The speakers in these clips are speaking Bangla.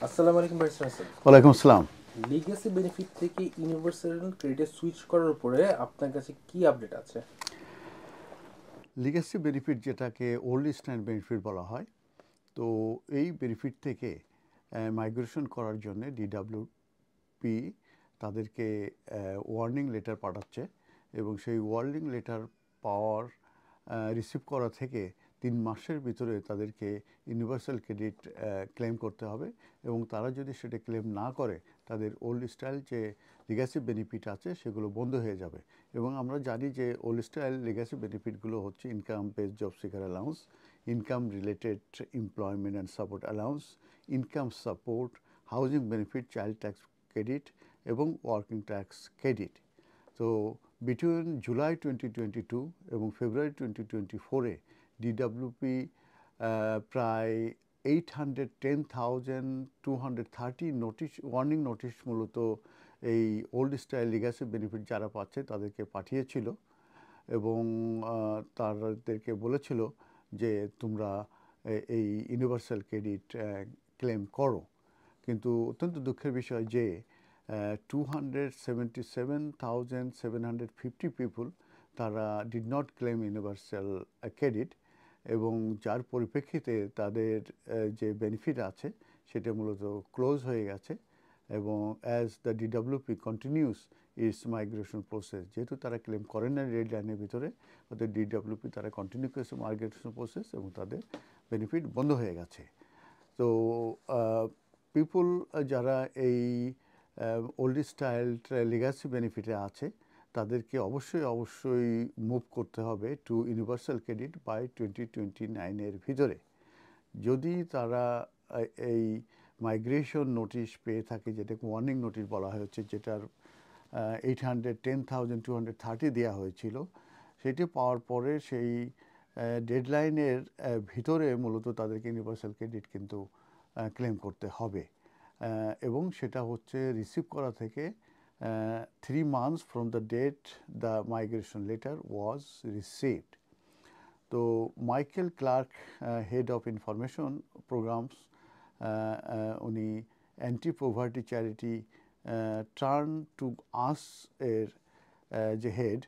আসসালামু আলাইকুম ভাই হাসান। ওয়ালাইকুম আসসালাম। লিগ্যাসি বেনিফিট থেকে ইউনিভার্সাল ক্রেডিটে সুইচ করার উপরে আপনার কাছে কি আপডেট আছে? লিগ্যাসি বেনিফিট যেটাকে ওল্ড স্ট্যান্ড বেনিফিট বলা হয়, তো এই বেনিফিট থেকে মাইগ্রেশন করার জন্য ডিডাব্লিউপি তাদেরকে ওয়ার্নিং লেটার পাঠাচ্ছে এবং সেই ওয়ার্নিং লেটার পাওয়ার রিসিভ করা থেকে 3 মাসের ভিতরে তাদেরকে ইউনিভার্সাল ক্রেডিট ক্লেম করতে হবে এবং তারা যদি সেটা ক্লেম না করে তাদের ওল্ড স্টাইল যে লিগ্যাসি বেনিফিট আছে সেগুলো বন্ধ হয়ে যাবে। এবং আমরা জানি যে ওল্ড স্টাইল লিগ্যাসি বেনিফিটগুলো হচ্ছে income base job seeker allowance, income related employment and support allowance, income support, housing benefit, child tax credit এবং ওয়ার্কিং ট্যাক্স ক্রেডিট। তো বিটুইন জুলাই 2022 এবং ফেব্রুয়ারি 2024-এ ডিডাব্লিউপি প্রায় 810,230 নোটিশ, ওয়ার্নিং নোটিশ মূলত এই ওল্ড স্টাইল লিগ্যাসি বেনিফিট যারা পাচ্ছে তাদেরকে পাঠিয়েছিল এবং তাদেরকে বলেছিল যে তোমরা এই ইউনিভার্সাল ক্রেডিট ক্লেম করো। কিন্তু অত্যন্ত দুঃখের বিষয় যে 277,750 পিপুল তারা did not claim universal credit এবং যার পরিপ্রেক্ষিতে তাদের যে বেনিফিট আছে সেটা মূলত ক্লোজ হয়ে গেছে। এবং as the DWP continuous it's migration process, যেহেতু তারা ক্লেম করেন না রেড লাইনের ভিতরে, ওদের ডিডাব্লিউপি তারা কন্টিনিউ করেছে মাইগ্রেশন প্রসেস এবং তাদের বেনিফিট বন্ধ হয়ে গেছে। তো পিপুল যারা এই ওল্ড স্টাইল লিগ্যাসি বেনিফিটে আছে তাদেরকে অবশ্যই মুভ করতে হবে টু ইউনিভার্সাল ক্রেডিট বাই 2029-এর ভিতরে। যদি তারা এই মাইগ্রেশন নোটিশ পেয়ে থাকে, যেটাকে ওয়ার্নিং নোটিশ বলা হয়েছে, যেটার 810,230 দেওয়া হয়েছিল, সেটি পাওয়ার পরে সেই ডেডলাইনের ভিতরে মূলত তাদেরকে ইউনিভার্সাল ক্রেডিট কিন্তু ক্লেম করতে হবে এবং সেটা হচ্ছে রিসিভ করা থেকে 3 months from the date the migration letter was received. তো Michael Clarke, head of information programmes, উনি anti poverty charity turn to us এর যে হেড,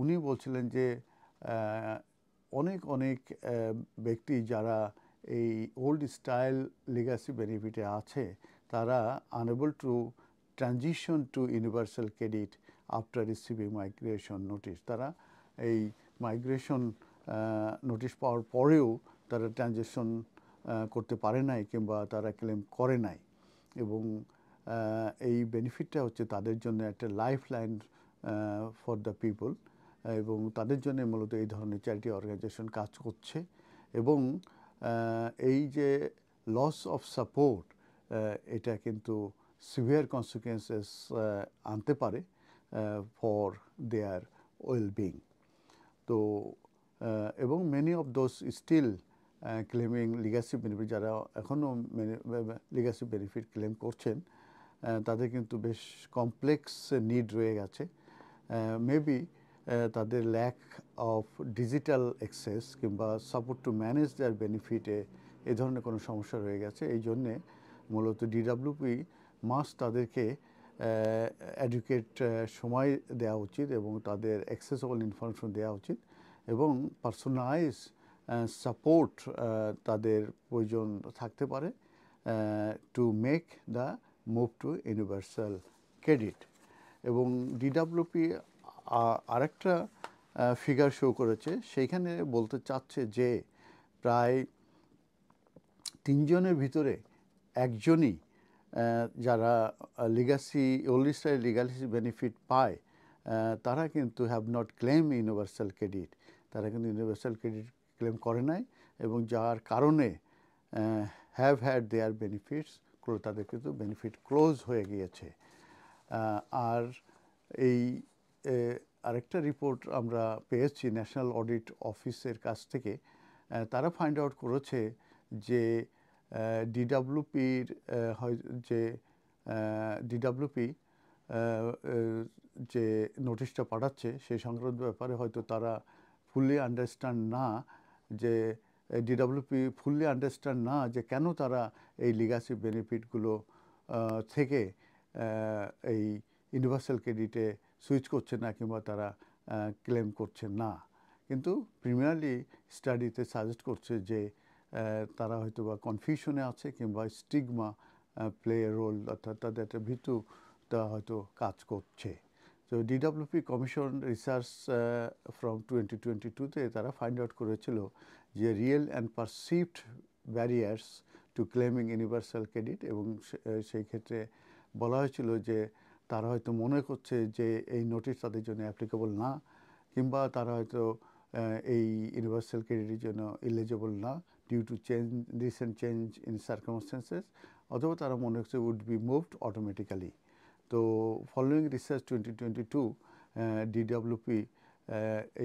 উনি বলছিলেন যে অনেক ব্যক্তি যারা এই ওল্ড স্টাইল লিগ্যাসি বেনিফিটে আছে তারা unable to transition two universal credit after receiving migration notice. তারা এই মাইগ্রেশন নোটিশ পাওয়ার পরেও তারা ট্রানজিশন করতে পারে নাই কিংবা তারা ক্লেম করে নাই এবং এই বেনিফিটটা হচ্ছে তাদের জন্য একটা life line for the people এবং তাদের জন্য মূলত এই ধরনের চ্যারিটি অর্গানাইজেশন কাজ করছে। এবং এই যে লস অফ সাপোর্ট, এটা কিন্তু সিভিয়ার কনসিকুয়েন্সেস আনতে পারে ফর দেয়ার ওয়েলবিং। তো এবং many of those still claiming legacy benefit, যারা এখনও লিগ্যাসি বেনিফিট ক্লেম করছেন, তাদের কিন্তু বেশ কমপ্লেক্স নিড রয়ে গেছে। মেবি তাদের ল্যাক অফ ডিজিটাল অ্যাক্সেস কিংবা সাপোর্ট টু ম্যানেজ দেয়ার বেনিফিটে এ ধরনের কোনো সমস্যা রয়ে গেছে। এই জন্যে মূলত ডিডাব্লিউপি মাস্ট তাদেরকে এডুকেট সময় দেওয়া উচিত এবং তাদের অ্যাক্সেসেবল ইনফরমেশন দেওয়া উচিত এবং পার্সোনালাইজ সাপোর্ট তাদের প্রয়োজন থাকতে পারে to make the move to universal credit. এবং ডিডাব্লিউপি আরেকটা ফিগার শো করেছে, সেইখানে বলতে চাচ্ছে যে প্রায় 3 জনের ভিতরে একজনই যারা legacy old style legacy benefit পায় তারা কিন্তু have not claim universal credit. তারা কিন্তু ইউনিভার্সাল ক্রেডিট ক্লেম করে নাই এবং যার কারণে হ্যাভ হ্যাড দেয়ার বেনিফিটস, তাদের কিন্তু বেনিফিট ক্লোজ হয়ে গিয়েছে। আর এই আরেকটা রিপোর্ট আমরা পেয়েছি ন্যাশনাল অডিট অফিসের কাছ থেকে। তারা ফাইন্ড আউট করেছে যে ডিডাব্লিউপির যে ডিডাব্লিউপি যে নোটিশটা পাঠাচ্ছে সেই সংক্রান্ত ব্যাপারে হয়তো তারা ফুললি আন্ডারস্ট্যান্ড না যে ডিডব্লিউপি ফুললি আন্ডারস্ট্যান্ড না যে কেন তারা এই লিগাসি বেনিফিটগুলো থেকে এই ইউনিভার্সাল ক্রেডিটে সুইচ করছে না কিংবা তারা ক্লেম করছে না। কিন্তু প্রিমিয়ারলি স্টাডিতে সাজেস্ট করছে যে তারা হয়তো বা কনফিউশনে আছে কিংবা স্টিগমা প্লে এ রোল, অর্থাৎ তাদের একটা ভীতুটা হয়তো কাজ করছে। তো ডিডব্লিউপি কমিশন রিসার্চ ফ্রম 2022-তে তারা ফাইন্ড আউট করেছিল যে real and perceived barriers two claiming universal credit, এবং সেই ক্ষেত্রে বলা হয়েছিল যে তারা হয়তো মনে করছে যে এই নোটিশ তাদের জন্য অ্যাপ্লিকেবল না, কিংবা তারা হয়তো এই ইউনিভার্সাল ক্রেডিটের জন্য এলিজিবল না due to recent change in circumstances, অথবা তারা মনে হচ্ছে উড বি মুভড অটোমেটিক্যালি। তো ফলোয়িং রিসার্চ 2022, ডিডব্লিউপি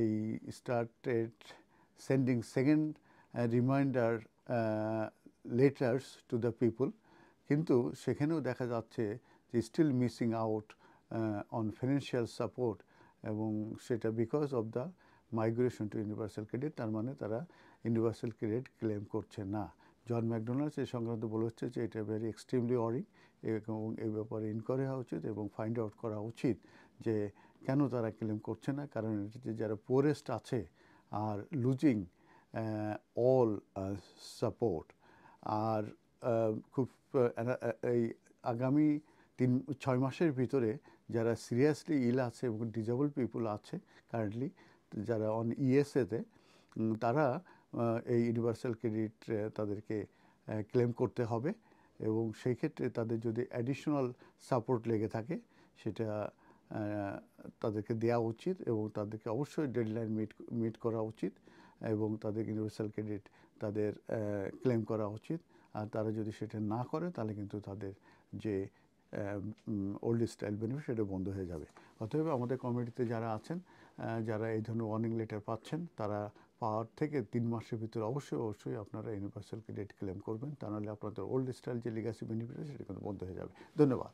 এই started sending second reminder letters to the people, কিন্তু সেখানেও দেখা যাচ্ছে যে still missing out on financial support, এবং সেটা because of the migration to universal credit. তার মানে তারা ইউনিভার্সাল ক্রেডিট ক্লেম করছে না। জন ম্যাকডোনাল্ডস এই সংক্রান্ত বলেছে যে এটা ভেরি এক্সট্রিমলি ওয়ারিং, এবং এই ব্যাপারে ইনকোয়ারি হওয়া উচিত এবং ফাইন্ড আউট করা উচিত যে কেন তারা ক্লেম করছে না। কারণ এটাতে যারা পুয়ারেস্ট আছে আর লুজিং অল সাপোর্ট। আর খুব এই আগামী 6 মাসের ভিতরে যারা সিরিয়াসলি ইল আছে এবং ডিজেবল পিপুল আছে কারেন্টলি, যারা অন ইএসএতে, তারা এই ইউনিভার্সাল ক্রেডিট তাদেরকে ক্লেম করতে হবে, এবং সেই ক্ষেত্রে তাদের যদি অ্যাডিশনাল সাপোর্ট লেগে থাকে সেটা তাদেরকে দেওয়া উচিত, এবং তাদেরকে অবশ্যই ডেডলাইন মিট করা উচিত, এবং তাদের ইউনিভার্সাল ক্রেডিট তাদের ক্লেম করা উচিত। আর তারা যদি সেটা না করে তাহলে কিন্তু তাদের যে ওল্ড স্টাইল বেনিফিট সেটা বন্ধ হয়ে যাবে। অতএব আমাদের কমিউনিটিতে যারা আছেন, যারা এই ধরনের ওয়ার্নিং লেটার পাচ্ছেন, তারা পাওয়ার থেকে 3 মাসের ভিতরে অবশ্যই আপনারা ইউনিভার্সাল ক্রেডিট ক্লেম করবেন, তা নাহলে আপনাদের ওল্ড স্টাইল যে লিগাসি বেনিফিট সেটা কিন্তু বন্ধ হয়ে যাবে। ধন্যবাদ।